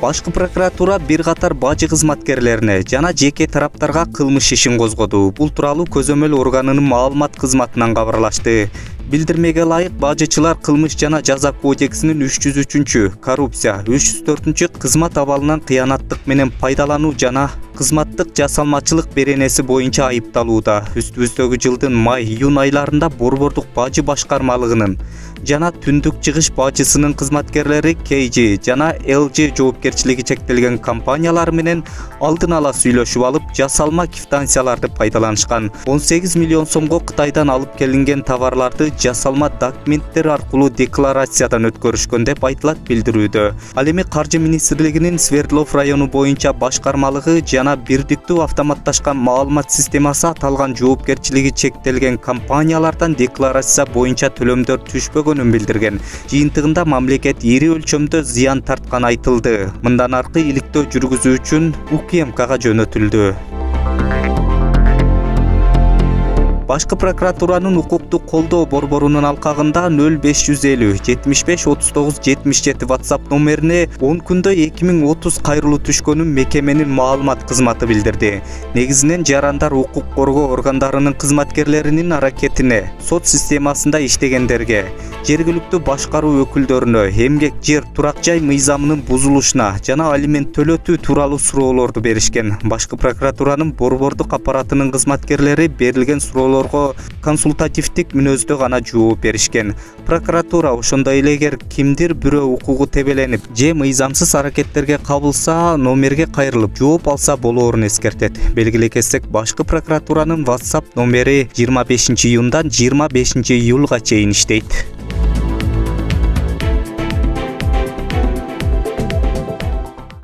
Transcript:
Башкы прокуратура бир катар бажы кызматкерлерине жана жеке тараптарга кылмыш ишин козгоду. Бул тууралуу көзөмөл органынын маалымат кызматынан кабарлашты. Билдирмеге ылайык бажычылар кылмыш жана жаза кодексинин 303 коррупция, 304 кызмат абалынан кыянаттык менен пайдалануу жана кызматтык жасалмачылык беренеси боюнча айыпталууда. Үстүбүздөгү жылдын май-июнь айларында Борбордук бажы башкармалыгынын жана Түндүк чыгыш бажысынын кызматкерлери KG жана LG жоопкерчилиги чектелген компаниялар менен алдын ала сүйлөшүп алып, жасалма квитанцияларды пайдаланышкан. 18 миллион сомго Кытайдан алып келинген товарларды жасалма документтер аркылуу декларациядан өткөрүшкөн деп айтылат билдирүүдө. Ал эми Каржы министрлигинин Свердлов району боюнча башкармалыгы жана бирдиктүү автоматташкан маалымат системасы аталган жоопкерчилиги чектелген компаниялардан декларация боюнча төлөмдөр түшпөгөнүн билдирген. Жыйынтыгында мамлекет ири өлчөмдө зыян тартканы айтылды. Мындан аркы иликтөө жүргүзүү үчүн УКМКга жөнөтүлдү. Башкы прокуратуранын укуктук колдоо борборунун алкагында 0550 75 39 77 WhatsApp номерине 10 күндө 2030 кайрылуу түшкөнүн мекеменин маалымат кызматы билдирди. Негизинен жарандар укук коргоо органдарынын кызматкерлеринин аракетине, сот системасында иштегендерге, жергиликтүү башкаруу өкүлдөрүнө, эмгек жер турак жай мыйзамынын бузулушуна жана алимент төлөтүү тууралуу суроолорду беришкен. Башкы прокуратуранын борбордук аппаратынын кызматкерлери берилген суроолорго консультативдик мүнөздө гана жооп беришкен. Прокуратура ошондой эле эгер кимдир бирөө укугу тебеленип же мыйзамсыз аракеттерге кабылса, номерге кайрылып жооп алса болоорун эскертет. Белгилей кетсек, башкы прокуратуранын WhatsApp номери 25 июндан 25 июлга чейин иштейт.